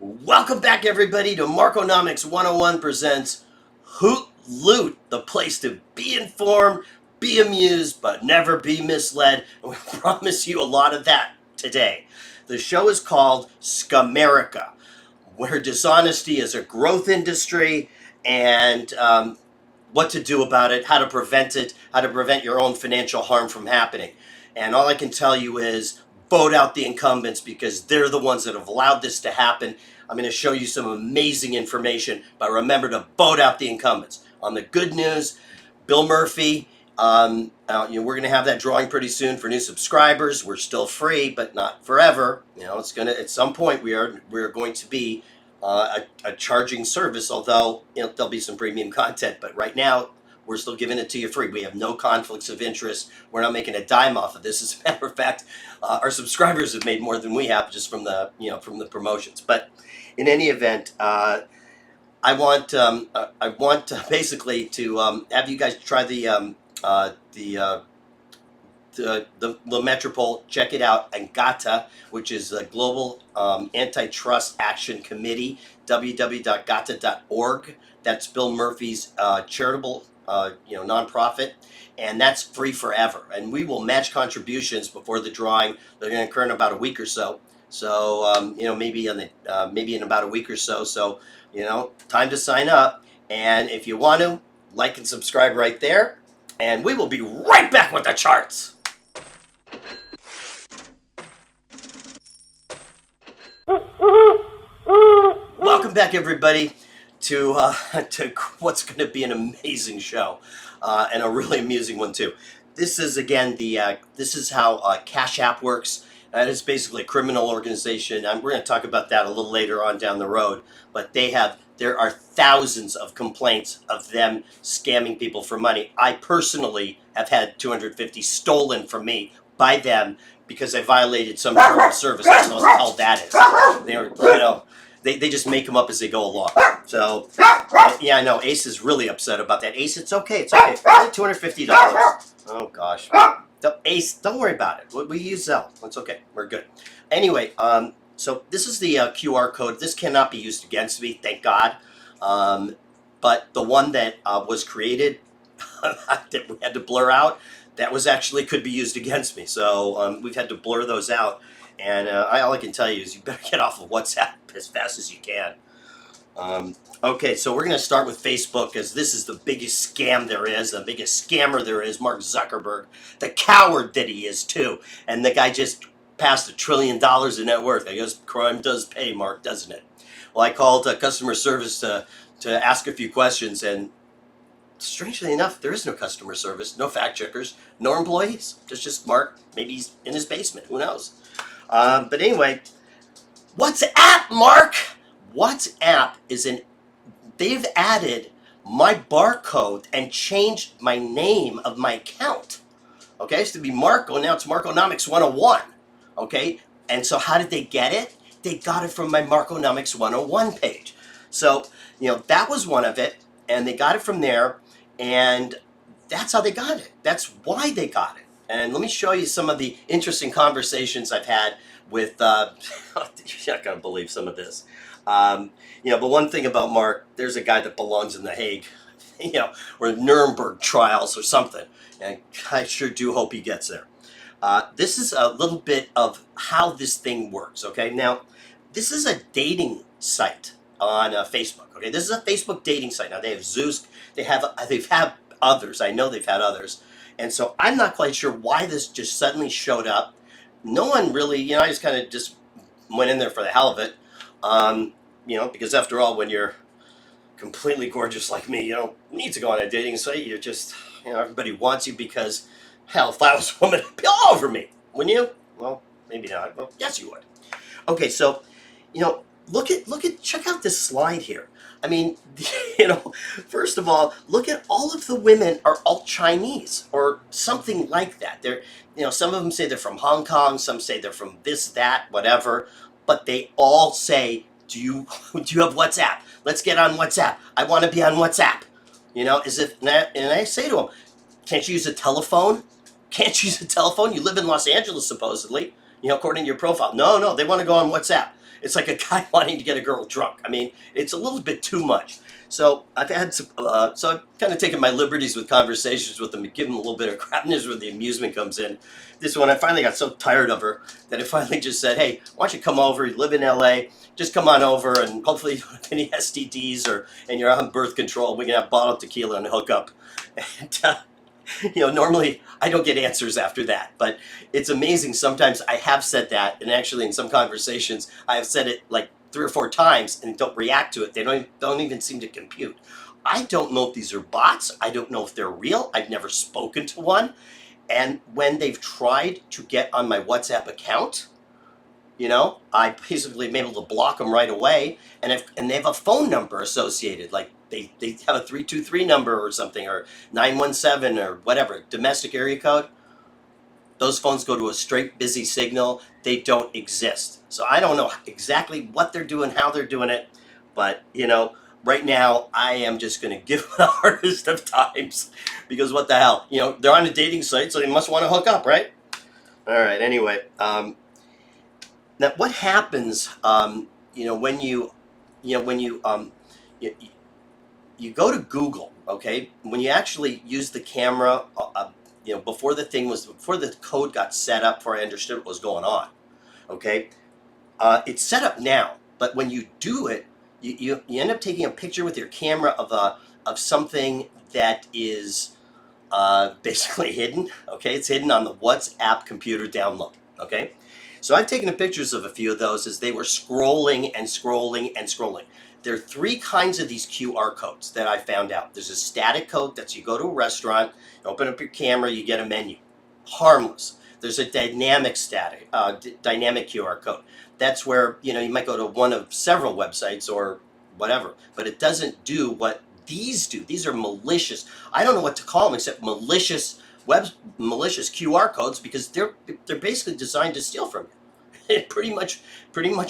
Welcome back, everybody, to Markonomics 101 presents Hoot Loot, the place to be informed, be amused, but never be misled. And we promise you a lot of that today. The show is called Scamerica, where dishonesty is a growth industry and what to do about it, how to prevent it, how to prevent your own financial harm from happening. And all I can tell you is vote out the incumbents because they're the ones that have allowed this to happen. I'm going to show you some amazing information, but remember to vote out the incumbents. On the good news, Bill Murphy, we're going to have that drawing pretty soon for new subscribers. We're still free, but not forever. It's going to, at some point, we're going to be a charging service, although there'll be some premium content. But right now, we're still giving it to you free. We have no conflicts of interest. We're not making a dime off of this. As a matter of fact, our subscribers have made more than we have just from the from the promotions. But in any event, I want basically to have you guys try the Metropole. Check it out. Angata, which is the Global Antitrust Action Committee, www.gata.org. That's Bill Murphy's charitable nonprofit, and that's free forever. And we will match contributions before the drawing. They're going to occur in about a week or so. So maybe in about a week or so. So time to sign up. And if you want to, like and subscribe right there. And we will be right back with the charts. Welcome back, everybody, to what's going to be an amazing show, and a really amusing one too. This is again this is how Cash App works. It's basically a criminal organization. We're going to talk about that a little later on down the road. But there are thousands of complaints of them scamming people for money. I personally have had 250 stolen from me by them because I violated some term of service. I don't know what the hell that is. They just make them up as they go along. So, yeah, I know. Ace is really upset about that. Ace, it's okay. It's okay. Only $250. Oh, gosh. Ace, don't worry about it. We use Zelle. It's okay. We're good. Anyway, so this is the QR code. This cannot be used against me, thank God. But the one that was created that we had to blur out, that was actually could be used against me. So we've had to blur those out. And all I can tell you is you better get off of WhatsApp as fast as you can. Okay, so we're going to start with Facebook, as this is the biggest scam there is, the biggest scammer there is, Mark Zuckerberg, the coward that he is too. And the guy just passed $1 trillion in net worth. I guess crime does pay, Mark, doesn't it? Well, I called customer service to ask a few questions, and strangely enough, there is no customer service, no fact checkers, no employees. Just Mark. Maybe he's in his basement. Who knows? But anyway, WhatsApp, Mark. WhatsApp they've added my barcode and changed my name of my account. Okay, it used to be Marko, now it's Markonomics 101. Okay, and so how did they get it? They got it from my Markonomics 101 page. So, that was one of it, and they got it from there, and that's how they got it. That's why they got it. And let me show you some of the interesting conversations I've had with, you're not going to believe some of this. But one thing about Mark, there's a guy that belongs in The Hague, or Nuremberg trials or something. And I sure do hope he gets there. This is a little bit of how this thing works, okay? Now, this is a dating site on Facebook, okay? This is a Facebook dating site. Now, they have Zeus, they've had others. I know they've had others. And so I'm not quite sure why this just suddenly showed up. No one really, I just kind of just went in there for the hell of it. Because after all, when you're completely gorgeous like me, you don't need to go on a dating site. You're just, everybody wants you because, hell, if I was a woman, it'd be all over me. Wouldn't you? Well, maybe not. Well, yes, you would. Okay, so, check out this slide here. I mean, first of all, look at all of the women are all Chinese or something like that. They're, some of them say they're from Hong Kong, some say they're from this, that, whatever, but they all say, do you have WhatsApp? Let's get on WhatsApp. I want to be on WhatsApp. And I say to them, can't you use a telephone? Can't you use a telephone? You live in Los Angeles, supposedly, according to your profile. No, they want to go on WhatsApp. It's like a guy wanting to get a girl drunk. I mean, it's a little bit too much. So I've had some, so I've kind of taken my liberties with conversations with them, give them a little bit of crap. And this is where the amusement comes in. This one, I finally got so tired of her that I finally just said, "Hey, why don't you come over? You live in LA. Just come on over, and hopefully you don't have any STDs and you're on birth control. We can have bottled tequila and hook up." And normally I don't get answers after that, but it's amazing. Sometimes I have said that, and actually in some conversations I have said it like 3 or 4 times and don't react to it. They don't even seem to compute. I don't know if these are bots. I don't know if they're real. I've never spoken to one. And when they've tried to get on my WhatsApp account, I basically am able to block them right away. And they have a phone number associated, like they have a 323 number or something, or 917 or whatever, domestic area code. Those phones go to a straight busy signal. They don't exist. So I don't know exactly what they're doing, how they're doing it, but right now I am just going to give the hardest of times, because what the hell, they're on a dating site, so they must want to hook up, right? All right. Anyway, now what happens, when you go to Google, okay? When you actually use the camera, before the code got set up, before I understood what was going on, okay? It's set up now, but when you do it, you end up taking a picture with your camera of something that is basically hidden, okay? It's hidden on the WhatsApp computer download, okay? So I've taken pictures of a few of those as they were scrolling and scrolling and scrolling. There are 3 kinds of these QR codes that I found out. There's a static code that's you go to a restaurant, you open up your camera, you get a menu. Harmless. There's a dynamic dynamic QR code. That's where, you might go to one of several websites or whatever, but it doesn't do what these do. These are malicious. I don't know what to call them except malicious QR codes, because they're basically designed to steal from you. pretty much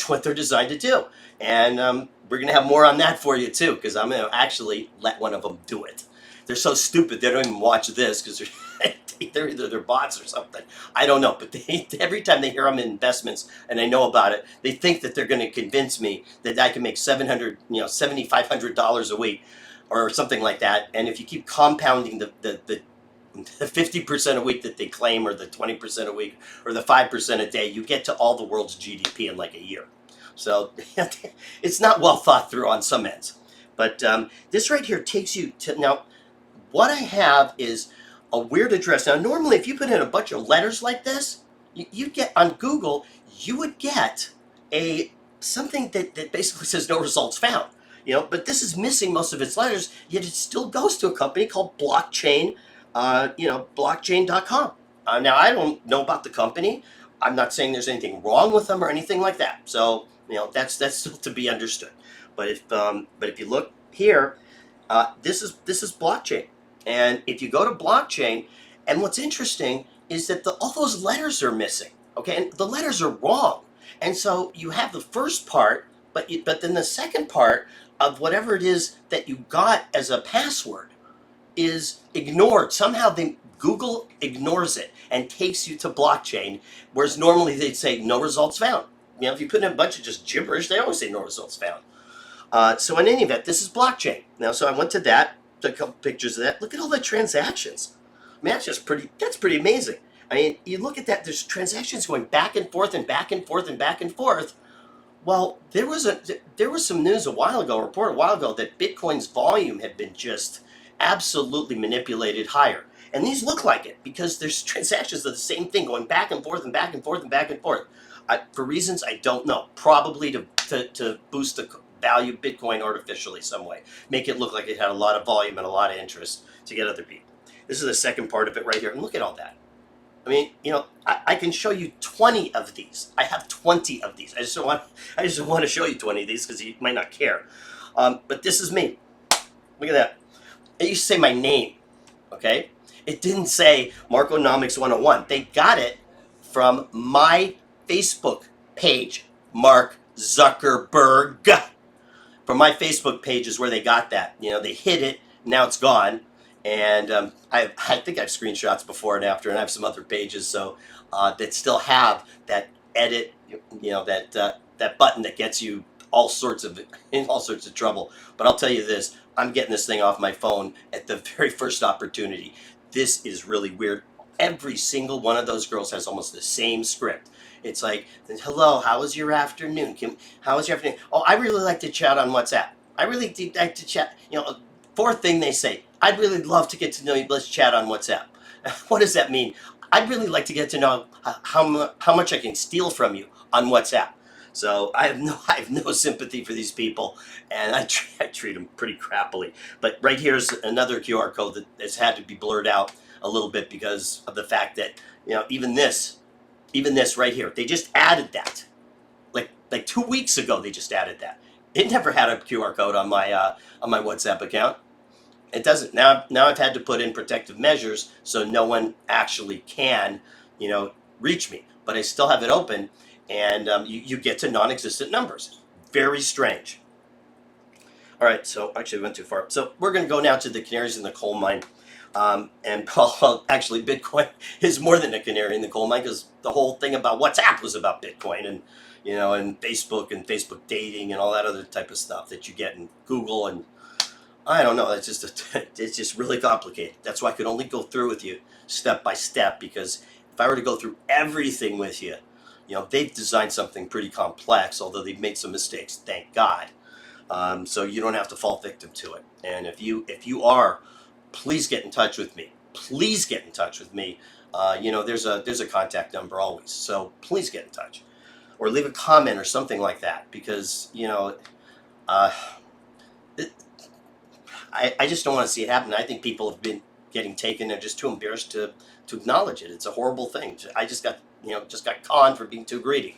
what they're designed to do. And we're gonna have more on that for you too, because I'm gonna actually let one of them do it. They're so stupid they don't even watch this, because they're bots or something. I don't know, but every time they hear I'm in investments and they know about it, they think that they're going to convince me that I can make $7,500 a week or something like that. And if you keep compounding the 50% a week that they claim, or the 20% a week, or the 5% a day, you get to all the world's GDP in like a year. So it's not well thought through on some ends. But this right here takes you to, now what I have is a weird address. Now normally if you put in a bunch of letters like this, you'd get on Google, you would get something that basically says no results found. But this is missing most of its letters, yet it still goes to a company called blockchain, blockchain.com. Now I don't know about the company. I'm not saying there's anything wrong with them or anything like that. So that's still to be understood. But if you look here, this is blockchain, and if you go to blockchain, and what's interesting is that all those letters are missing. Okay, and the letters are wrong, and so you have the first part, but then the second part of whatever it is that you got as a password is ignored. Somehow Google ignores it and takes you to blockchain, whereas normally they'd say no results found. If you put in a bunch of just gibberish, they always say no results found. So in any event, this is blockchain. Now, so I went to that, took a couple pictures of that. Look at all the transactions. I mean, that's pretty amazing. I mean, you look at that, there's transactions going back and forth and back and forth and back and forth. Well, there was some news a while ago, a report a while ago, that Bitcoin's volume had been just absolutely manipulated higher. And these look like it, because there's transactions of the same thing going back and forth and back and forth and back and forth. For reasons I don't know, probably to boost the value of Bitcoin artificially some way, make it look like it had a lot of volume and a lot of interest to get other people. This is the second part of it right here, and look at all that. I mean, I can show you 20 of these. I have 20 of these. I just don't want to show you 20 of these because you might not care. But this is me. Look at that. It used to say my name, okay? It didn't say Markonomics 101. They got it from my Facebook page, Mark Zuckerberg. From my Facebook page is where they got that. They hid it. Now it's gone. And I think I have screenshots before and after, and I have some other pages that still have that edit, that that button that gets you in all sorts of trouble. But I'll tell you this, I'm getting this thing off my phone at the very first opportunity. This is really weird. Every single one of those girls has almost the same script. It's like, hello, how was your afternoon? How was your afternoon? Oh, I really like to chat on WhatsApp. I really do like to chat. Fourth thing they say, I'd really love to get to know you. Let's chat on WhatsApp. What does that mean? I'd really like to get to know how much I can steal from you on WhatsApp. So I have no sympathy for these people, and I treat them pretty crappily. But right here's another QR code that has had to be blurred out a little bit because of the fact that even this right here, they just added that like 2 weeks ago. They just added that. It never had a QR code on my WhatsApp account. It doesn't now. I've had to put in protective measures so no one actually can, reach me. But I still have it open, and you get to non-existent numbers. Very strange. All right, so actually we went too far. So we're going to go now to the canaries in the coal mine. And actually, Bitcoin is more than a canary in the coal mine, because the whole thing about WhatsApp was about Bitcoin and and Facebook dating and all that other type of stuff that you get in Google, and I don't know. It's just really complicated. That's why I could only go through with you step by step, because if I were to go through everything with you, they've designed something pretty complex, although they've made some mistakes, thank God. So you don't have to fall victim to it. And if you are, please get in touch with me. Please get in touch with me. There's a contact number always. So please get in touch, or leave a comment or something like that, because I just don't want to see it happen. I think people have been getting taken. They're just too embarrassed to acknowledge it. It's a horrible thing. I just got conned for being too greedy.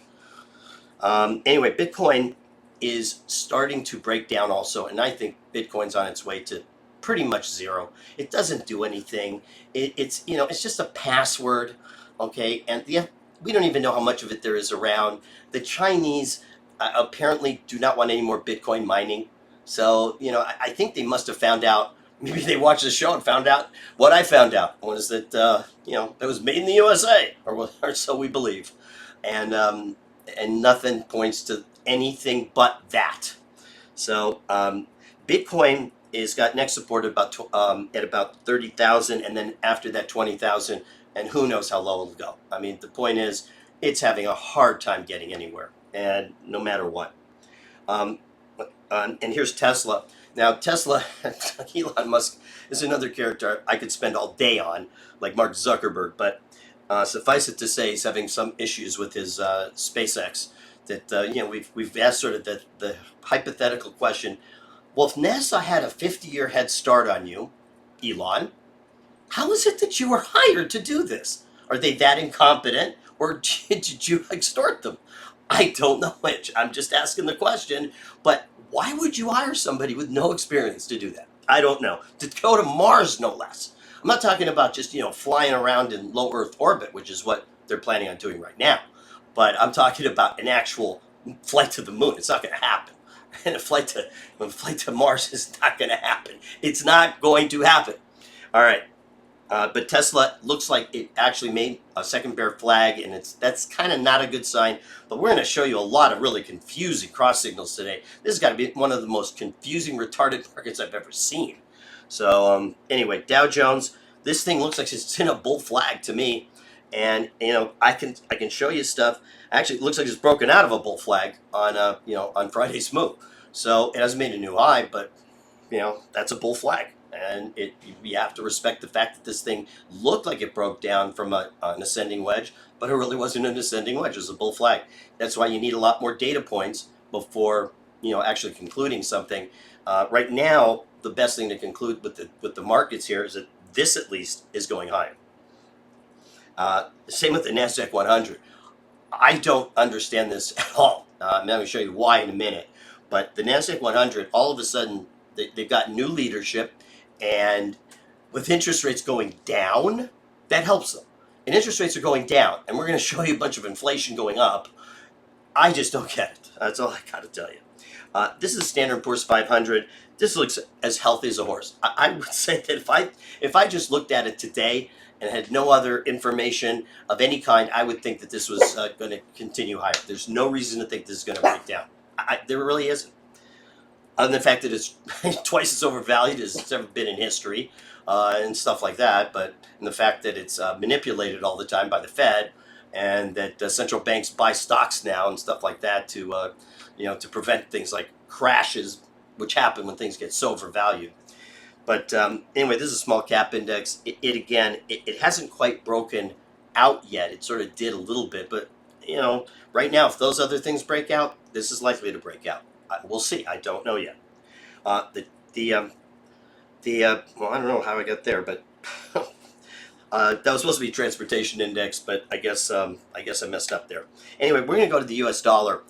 Anyway, Bitcoin is starting to break down also, and I think Bitcoin's on its way to pretty much zero. It doesn't do anything. It's just a password, okay? And we don't even know how much of it there is around. The Chinese apparently do not want any more Bitcoin mining. So, I think they must have found out. Maybe they watched the show and found out what I found out was that, it was made in the USA, or so we believe. And nothing points to anything but that. So, Bitcoin is got next support at about 30,000, and then after that 20,000, and who knows how low it'll go. I mean, the point is, it's having a hard time getting anywhere, and no matter what. And here's Tesla. Now, Tesla, Elon Musk is another character I could spend all day on, like Mark Zuckerberg, but suffice it to say, he's having some issues with his SpaceX. That we've asked sort of the hypothetical question. Well, if NASA had a 50-year head start on you, Elon, how is it that you were hired to do this? Are they that incompetent, or did you extort them? I don't know which. I'm just asking the question, but why would you hire somebody with no experience to do that? I don't know. To go to Mars, no less. I'm not talking about just, flying around in low Earth orbit, which is what they're planning on doing right now. But I'm talking about an actual flight to the moon. It's not going to happen. And a flight to Mars is not going to happen. It's not going to happen. All right. But Tesla looks like it actually made a second bear flag, and that's kind of not a good sign. But we're going to show you a lot of really confusing cross signals today. This has got to be one of the most confusing, retarded markets I've ever seen. So anyway, Dow Jones, this thing looks like it's in a bull flag to me. And I can show you stuff. Actually, it looks like it's broken out of a bull flag on Friday's move. So it hasn't made a new high, but that's a bull flag, and you have to respect the fact that this thing looked like it broke down from an ascending wedge, but it really wasn't an ascending wedge. It was a bull flag. That's why you need a lot more data points before actually concluding something. Right now, the best thing to conclude with the markets here is that this at least is going higher. Same with the NASDAQ 100. I don't understand this at all. I'm going to show you why in a minute. But the NASDAQ 100, all of a sudden, they've got new leadership, and with interest rates going down, that helps them. And interest rates are going down, and we're going to show you a bunch of inflation going up. I just don't get it. That's all I got to tell you. This is Standard & Poor's 500. This looks as healthy as a horse. I would say that if I just looked at it today and had no other information of any kind, I would think that this was going to continue higher. There's no reason to think this is going to break down. There really isn't. Other than the fact that it's twice as overvalued as it's ever been in history, and stuff like that, but and the fact that it's manipulated all the time by the Fed, and that central banks buy stocks now and stuff like that to, to prevent things like crashes, which happen when things get so overvalued. But anyway, this is a small cap index. It hasn't quite broken out yet. It sort of did a little bit, but right now, if those other things break out, this is likely to break out. We'll see. I don't know yet. Well, I don't know how I got there, but that was supposed to be transportation index, but I guess I messed up there. Anyway, we're going to go to the U.S. dollar.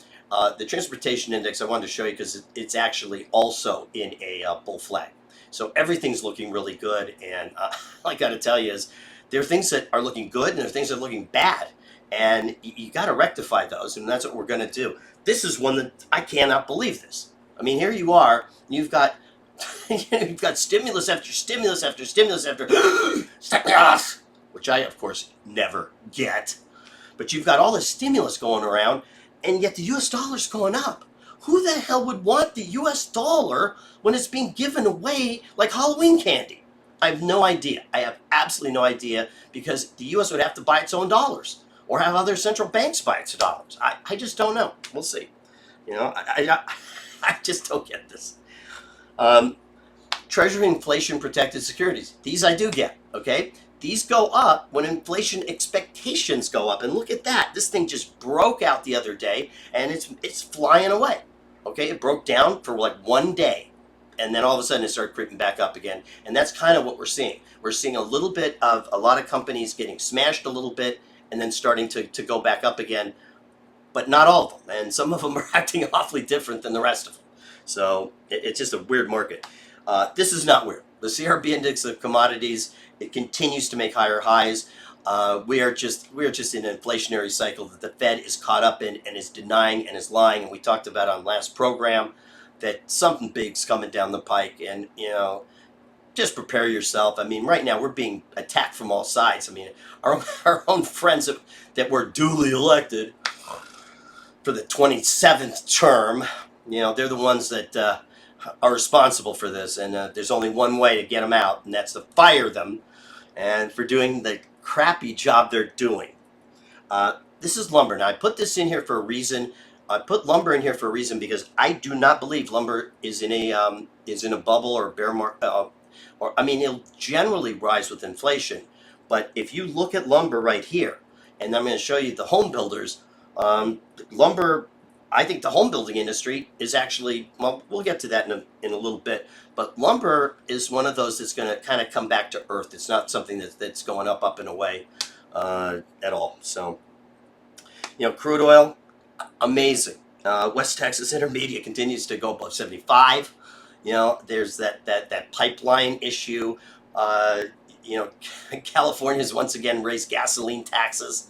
The transportation index I wanted to show you because it's actually also in a bull flag. So everything's looking really good, and all I got to tell you is there are things that are looking good and there are things that are looking bad, and you got to rectify those, and that's what we're going to do. This is one that I cannot believe this. I mean, here you are, you've got you've got stimulus after stimulus after stimulus after stimulus, which I, of course, never get. But you've got all this stimulus going around, and yet the U.S. dollar's going up. Who the hell would want the U.S. dollar when it's being given away like Halloween candy? I have no idea. I have absolutely no idea, because the U.S. would have to buy its own dollars or have other central banks buy its dollars. I just don't know. We'll see. I just don't get this. Treasury inflation protected securities. These I do get, okay? These go up when inflation expectations go up. And look at that. This thing just broke out the other day, and it's flying away. Okay? It broke down for like one day, and then all of a sudden it started creeping back up again. And that's kind of what we're seeing. We're seeing a little bit of a lot of companies getting smashed a little bit and then starting to go back up again, but not all of them. And some of them are acting awfully different than the rest of them. So it's just a weird market. This is not weird. The CRB index of commodities, it continues to make higher highs. We are just in an inflationary cycle that the Fed is caught up in and is denying and is lying. And we talked about on last program that something big's coming down the pike, and just prepare yourself. I mean, right now we're being attacked from all sides. I mean, our own friends that were duly elected for the 27th term, they're the ones that are responsible for this, and there's only one way to get them out, and that's to fire them, and for doing the crappy job they're doing. This is lumber. Now, I put this in here for a reason. I put lumber in here for a reason because I do not believe lumber is in a bubble or a bear market. It'll generally rise with inflation, but if you look at lumber right here, and I'm going to show you the home builders, lumber. I think the home building industry is actually, well, we'll get to that in a little bit, but lumber is one of those that's going to kind of come back to earth. It's not something that's going up and away at all. So, crude oil, amazing. West Texas Intermediate continues to go above 75. There's that pipeline issue. California's once again raised gasoline taxes.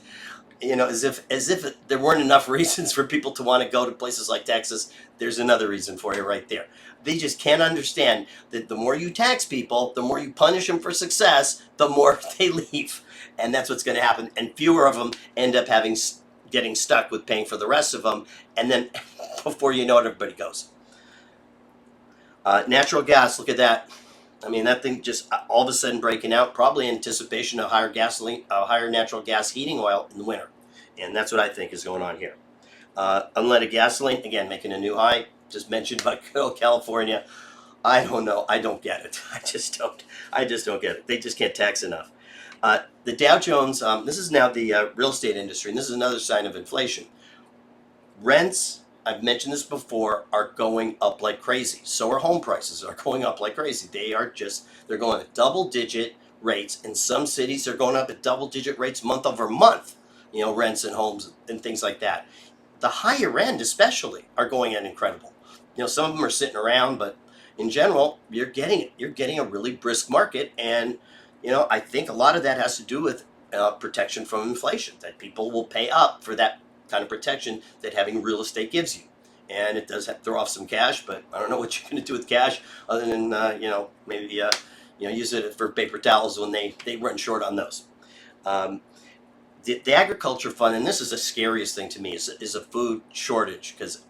As if there weren't enough reasons for people to want to go to places like Texas. There's another reason for you right there. They just can't understand that the more you tax people, the more you punish them for success, the more they leave. And that's what's going to happen. And fewer of them end up getting stuck with paying for the rest of them. And then before you know it, everybody goes. Natural gas, look at that. I mean, that thing just all of a sudden breaking out, probably in anticipation of higher natural gas heating oil in the winter. And that's what I think is going on here. Unleaded gasoline, again, making a new high, just mentioned by California. I don't know. I don't get it. I just don't get it. They just can't tax enough. The Dow Jones, this is now the real estate industry, and this is another sign of inflation. Rents, I've mentioned this before, are going up like crazy. So are home prices are going up like crazy. They're going at double-digit rates. In some cities, they're going up at double-digit rates month over month, rents and homes and things like that. The higher end especially are going at incredible. Some of them are sitting around, but in general, you're getting it. You're getting a really brisk market, and, I think a lot of that has to do with protection from inflation, that people will pay up for that kind of protection that having real estate gives you. and it does throw off some cash, but I don't know what you're going to do with cash other than, maybe, use it for paper towels when they run short on those. The agriculture fund, and this is the scariest thing to me, is a food shortage, because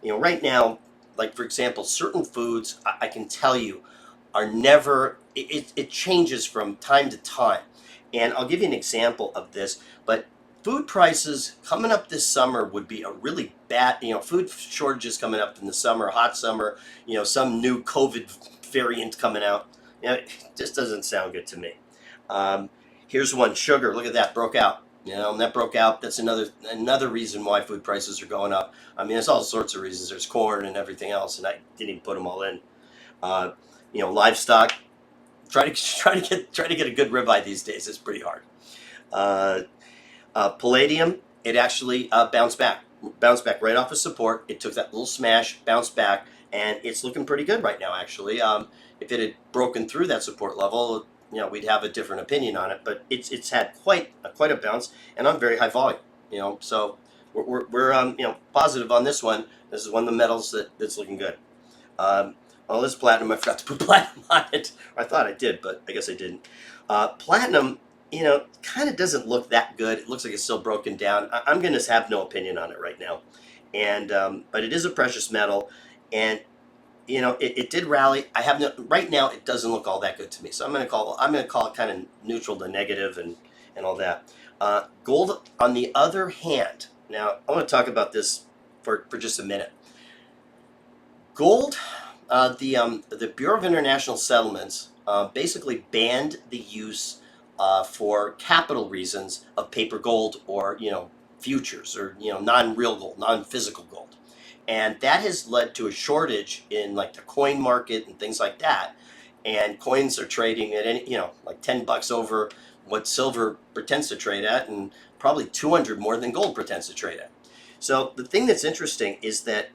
right now, like for example, certain foods I can tell you are never, it changes from time to time. And I'll give you an example of this, but food prices coming up this summer would be a really bad, food shortages coming up in the summer, hot summer, some new COVID variant coming out. It just doesn't sound good to me. Here's one, sugar. Look at that, broke out. And that broke out. That's another reason why food prices are going up. I mean, there's all sorts of reasons. There's corn and everything else, and I didn't even put them all in. Livestock. Try to get a good ribeye these days. It's pretty hard. Palladium. It actually bounced back right off of support. It took that little smash, bounced back, and it's looking pretty good right now. Actually, if it had broken through that support level, we'd have a different opinion on it, but it's had quite a bounce, and on very high volume. So we're positive on this one. This is one of the metals that's looking good. This platinum, I forgot to put platinum on it. I thought I did, but I guess I didn't. Platinum, kind of doesn't look that good. It looks like it's still broken down. I'm going to have no opinion on it right now, and but it is a precious metal, and it did rally. Right now it doesn't look all that good to me. So I'm going to call it kind of neutral to negative and all that. Gold, on the other hand, now I want to talk about this for just a minute. Gold, the Bureau of International Settlements basically banned the use for capital reasons of paper gold or futures or non-real gold, non-physical gold. And that has led to a shortage in like the coin market and things like that. And coins are trading at like $10 over what silver pretends to trade at, and probably 200 more than gold pretends to trade at. So the thing that's interesting is that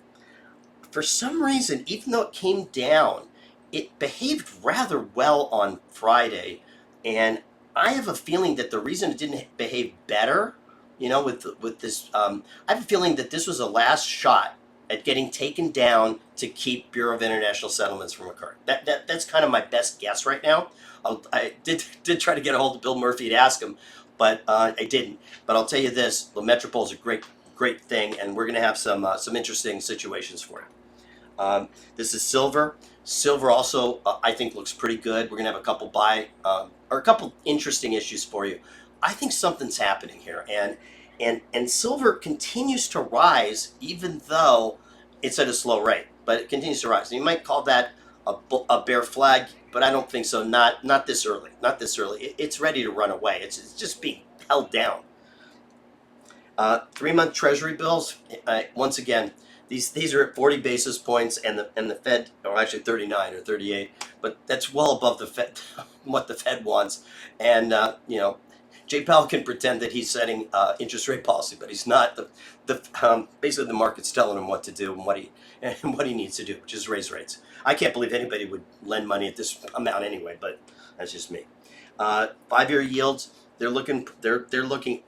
for some reason, even though it came down, it behaved rather well on Friday. And I have a feeling that the reason it didn't behave better, with this, I have a feeling that this was a last shot at getting taken down to keep Bureau of International Settlements from occurring. That's kind of my best guess right now. I did try to get a hold of Bill Murphy to ask him, but I didn't. But I'll tell you this: the Metropole is a great thing, and we're going to have some interesting situations for it. This is silver. Silver also, I think, looks pretty good. We're going to have a couple a couple interesting issues for you. I think something's happening here, and silver continues to rise, even though it's at a slow rate. But it continues to rise. And you might call that a bear flag, but I don't think so. Not this early. Not this early. It's ready to run away. It's just being held down. 3-month Treasury bills. Once again, these are at 40 basis points, and the Fed, or actually 39 or 38, but that's well above the Fed, what the Fed wants. And Jay Powell can pretend that he's setting interest rate policy, but he's not. Basically the market's telling him what to do and what he needs to do, which is raise rates. I can't believe anybody would lend money at this amount anyway, but that's just me. 5-year yields, they're looking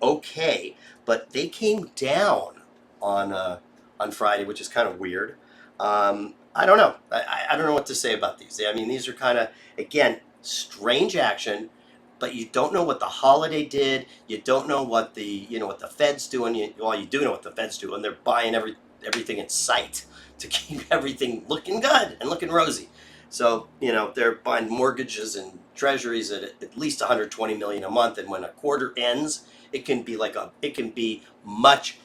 okay, but they came down on Friday, which is kind of weird. I don't know. I don't know what to say about these. I mean, these are kind of, again, strange action, but you don't know what the holiday did. You don't know what what the Fed's doing. You do know what the Fed's doing. They're buying everything in sight to keep everything looking good and looking rosy. So, they're buying mortgages and treasuries at least $120 million a month, and when a quarter ends, it can be much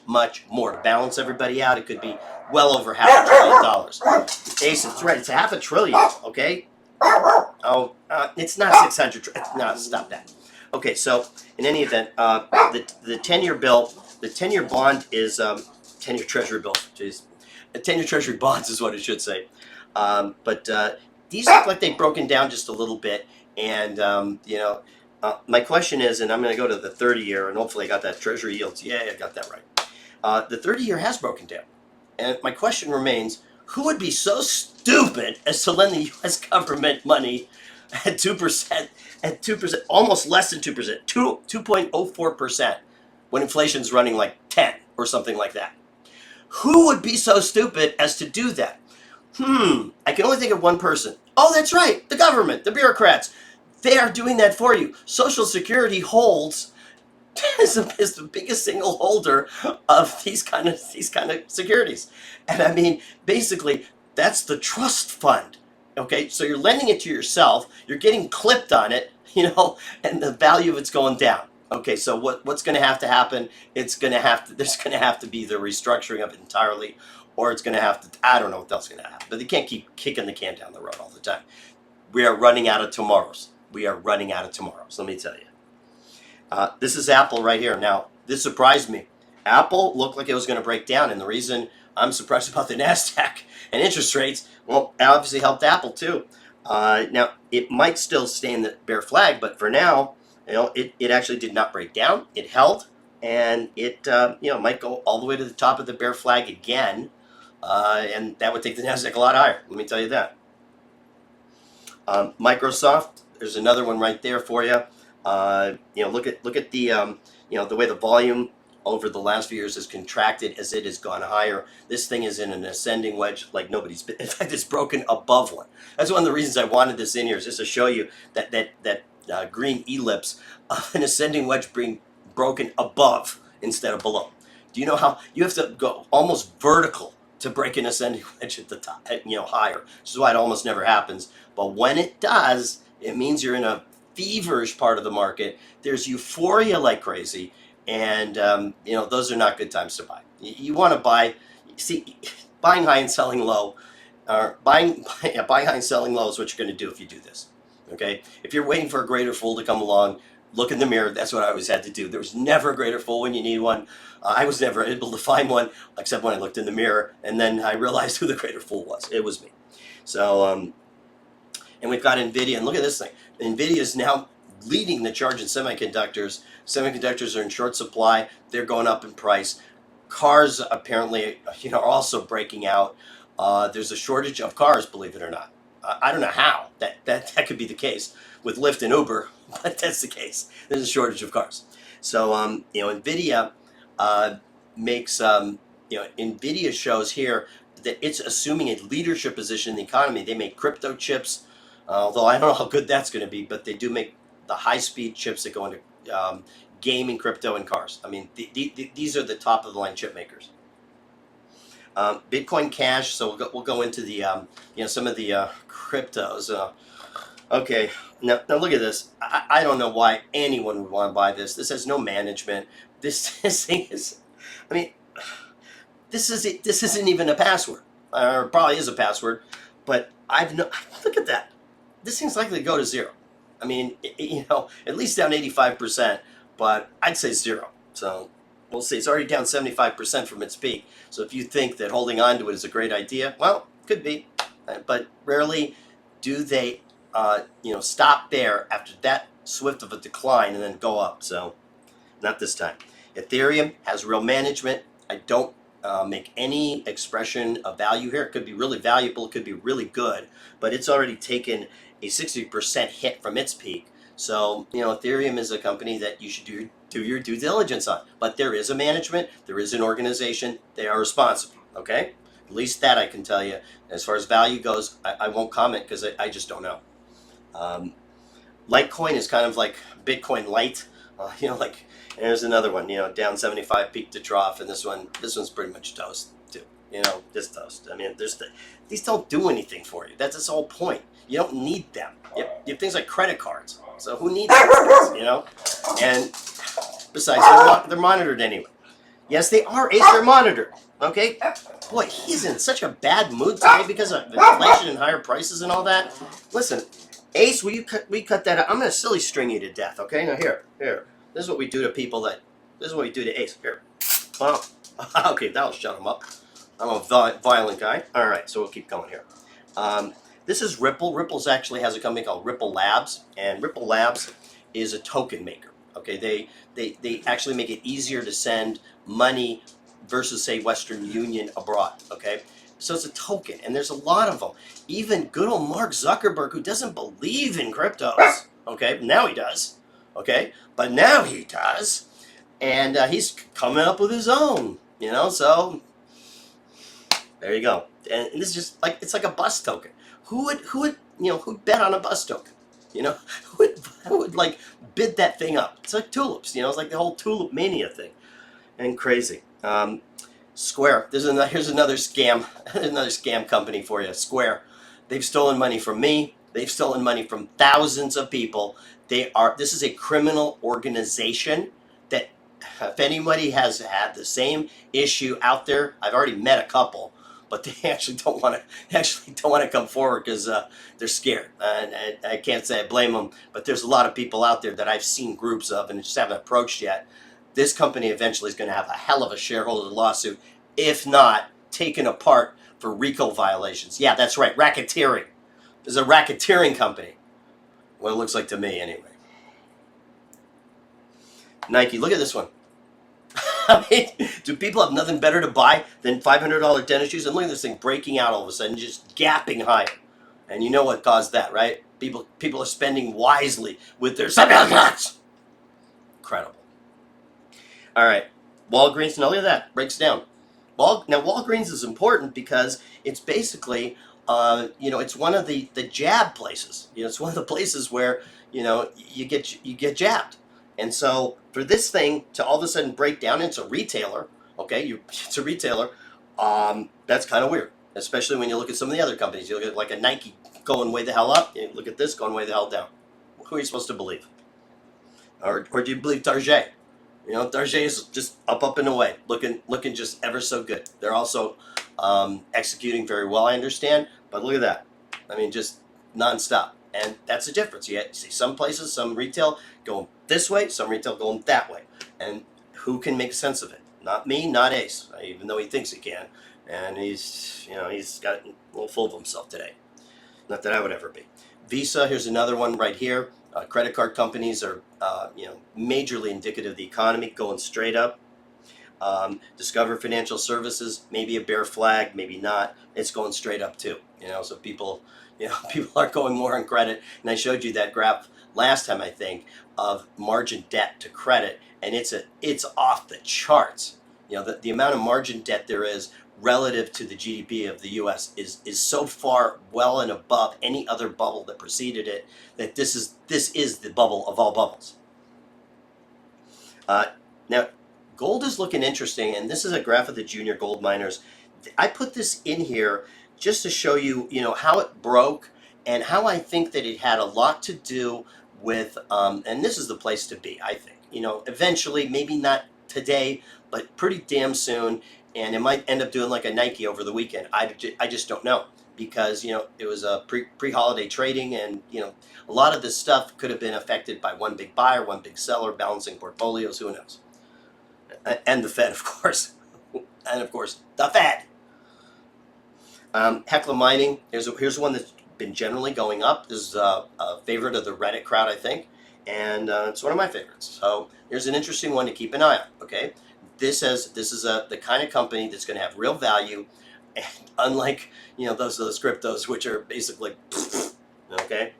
more. To balance everybody out, it could be well over $500 billion. Ace, it's right. It's $500 billion. Okay. Oh, it's not 600. No, stop that. Okay, so in any event, the 10-year bill, the 10-year bond is 10-year Treasury bill. Jeez, 10-year Treasury bonds is what it should say. But these look like they've broken down just a little bit, and my question is, and I'm going to go to the 30-year, and hopefully I got that Treasury yields. Yeah, I got that right. The 30-year has broken down, and my question remains: who would be so stupid as to lend the U.S. government money at 2%, almost less than 2%, 2.04%, when inflation's running like 10 or something like that? Who would be so stupid as to do that? I can only think of one person. Oh, that's right, the government, the bureaucrats. They are doing that for you. Social Security holds is the biggest single holder of these kind of securities, and I mean, basically, that's the trust fund. Okay, so you're lending it to yourself. You're getting clipped on it, and the value of it's going down. Okay, so what's going to have to happen? There's going to have to be the restructuring of it entirely, or it's going to have to. I don't know what else is going to happen, but they can't keep kicking the can down the road all the time. We are running out of tomorrows. We are running out of tomorrows. Let me tell you. This is Apple right here. Now, this surprised me. Apple looked like it was going to break down, and the reason I'm surprised about the NASDAQ and interest rates, well, it obviously helped Apple too. Now, it might still stay in the bear flag, but for now, it actually did not break down. It held, and it might go all the way to the top of the bear flag again, and that would take the NASDAQ a lot higher. Let me tell you that. Microsoft, there's another one right there for you. Look at the the way the volume over the last few years has contracted as it has gone higher. This thing is in an ascending wedge like nobody's been. In fact, it's broken above one. That's one of the reasons I wanted this in here, is just to show you that green ellipse of an ascending wedge being broken above instead of below. Do you know how you have to go almost vertical to break an ascending wedge at the top, higher? Which is why it almost never happens. But when it does, it means you're in a feverish part of the market. There's euphoria like crazy, and those are not good times to buy. You want to buy. See, buying high and selling low, or buying high and selling low is what you're going to do if you do this. Okay, if you're waiting for a greater fool to come along, look in the mirror. That's what I always had to do. There was never a greater fool when you need one. I was never able to find one except when I looked in the mirror, and then I realized who the greater fool was. It was me. So, and we've got NVIDIA, and look at this thing. NVIDIA is now leading the charge in semiconductors. Semiconductors are in short supply. They're going up in price. Cars apparently, are also breaking out. There's a shortage of cars, believe it or not. I don't know how that could be the case with Lyft and Uber, but that's the case. There's a shortage of cars. So, NVIDIA makes, NVIDIA shows here that it's assuming a leadership position in the economy. They make crypto chips, although I don't know how good that's going to be, but they do make the high-speed chips that go into gaming, crypto, and cars. I mean, these are the top-of-the-line chip makers. Bitcoin Cash, so we'll go into the, some of the cryptos. Okay, now look at this. I don't know why anyone would want to buy this. This has no management. This thing is, I mean, this isn't even a password. Or probably is a password, but look at that. This thing's likely to go to zero. I mean, at least down 85%, but I'd say zero. So we'll see. It's already down 75% from its peak. So if you think that holding on to it is a great idea, well, could be. But rarely do they, stop there after that swift of a decline and then go up. So not this time. Ethereum has real management. I don't make any expression of value here. It could be really valuable. It could be really good. But it's already taken a 60% hit from its peak. So, Ethereum is a company that you should do your due diligence on. But there is a management. There is an organization. They are responsible. Okay? At least that I can tell you. As far as value goes, I won't comment because I just don't know. Litecoin is kind of like Bitcoin Lite. And there's another one, down 75 peak to trough, and this one's pretty much toast too. Just toast. I mean, these don't do anything for you. That's its whole point. You don't need them. You have things like credit cards. So who needs these? And besides, they're monitored anyway. Yes, they are. Ace, they're monitored. Okay? Boy, he's in such a bad mood today because of inflation and higher prices and all that. Listen, Ace, will you cut that out? I'm going to silly string you to death, okay? Now, here. This is what we do to people this is what we do to Ace. Here. Well, okay, that'll shut him up. I'm a violent guy. All right, so we'll keep going here. This is Ripple. Ripple actually has a company called Ripple Labs, and Ripple Labs is a token maker. Okay, they actually make it easier to send money versus, say, Western Union abroad. Okay, so it's a token, and there's a lot of them. Even good old Mark Zuckerberg, who doesn't believe in cryptos. Okay, now he does. Okay, but now he does, and he's coming up with his own. So There you go. And this is just like, it's like a bus token. Who'd bet on a bus token? You know, who would like bid that thing up? It's like tulips. It's like the whole tulip mania thing, and crazy. Square. Here's another scam. Another scam company for you. Square. They've stolen money from me. They've stolen money from thousands of people. This is a criminal organization that, if anybody has had the same issue out there, I've already met a couple, but they actually don't want to come forward because they're scared. And I can't say I blame them, but there's a lot of people out there that I've seen groups of and just haven't approached yet. This company eventually is going to have a hell of a shareholder lawsuit, if not taken apart for RICO violations. Yeah, that's right, racketeering. This is a racketeering company. What it looks like to me, anyway. Nike, look at this one. I mean, do people have nothing better to buy than $500 tennis shoes? And look at this thing breaking out all of a sudden, just gapping higher. And you know what caused that, right? People are spending wisely with their supplements. Incredible. All right, Walgreens. Now look at that, breaks down. Now Walgreens is important because it's basically, it's one of the jab places. It's one of the places where you get jabbed. And so for this thing to all of a sudden break down into a retailer, it's a retailer, that's kind of weird, especially when you look at some of the other companies. You look at like a Nike going way the hell up, you look at this going way the hell down. Who are you supposed to believe? Or do you believe Target? Target is just up and away, looking just ever so good. They're also executing very well, I understand, but look at that. I mean, just nonstop. And that's the difference. You see some places, some retail going this way, some retail going that way. And who can make sense of it? Not me, not Ace, even though he thinks he can. And he's got a little full of himself today. Not that I would ever be. Visa, here's another one right here. Credit card companies are, majorly indicative of the economy, going straight up. Discover Financial Services, maybe a bear flag, maybe not. It's going straight up too. So people are going more on credit. And I showed you that graph last time, I think, of margin debt to credit, and it's off the charts. The amount of margin debt there is relative to the GDP of the U.S. is so far well and above any other bubble that preceded it that this is the bubble of all bubbles. Now, gold is looking interesting, and this is a graph of the junior gold miners. I put this in here just to show you, how it broke and how I think that it had a lot to do with, and this is the place to be, I think. Eventually, maybe not today, but pretty damn soon, and it might end up doing like a Nike over the weekend. I just don't know, because, it was a pre-holiday trading, and, a lot of this stuff could have been affected by one big buyer, one big seller, balancing portfolios, who knows? And the Fed, of course. And, of course, the Fed. Hecla Mining, here's one that's been generally going up. This is a favorite of the Reddit crowd, I think, and it's one of my favorites. So here's an interesting one to keep an eye on. Okay, this is the kind of company that's going to have real value, and unlike those cryptos, which are basically okay.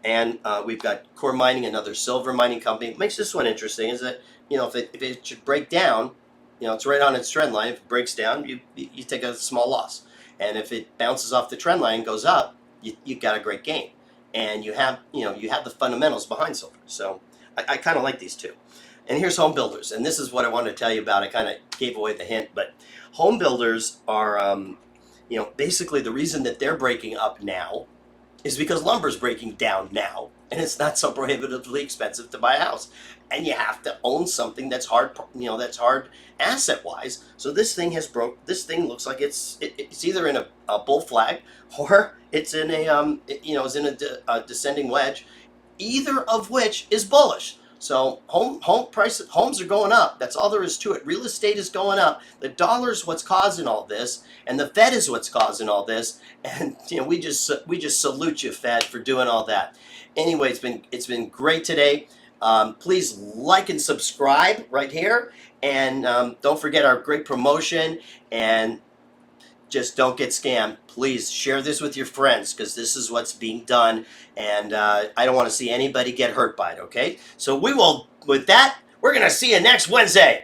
And we've got Core Mining, another silver mining company. What makes this one interesting is that if it should break down, it's right on its trend line. If it breaks down, you take a small loss. And if it bounces off the trend line and goes up, you got a great gain. And you have the fundamentals behind silver. So I kind of like these two. And here's home builders. And this is what I wanted to tell you about. I kind of gave away the hint, but home builders are, basically the reason that they're breaking up now is because lumber's breaking down now, and it's not so prohibitively expensive to buy a house. And you have to own something that's hard, that's hard asset-wise. So this thing has broke. This thing looks like it's either in a bull flag, or it's in a descending wedge, either of which is bullish. So homes are going up. That's all there is to it. Real estate is going up. The dollar's what's causing all this, and the Fed is what's causing all this. And we just salute you, Fed, for doing all that. Anyway, it's been great today. Please like and subscribe right here, and don't forget our great promotion. And just don't get scammed. Please share this with your friends, because this is what's being done, and I don't want to see anybody get hurt by it, okay? So with that, we're going to see you next Wednesday.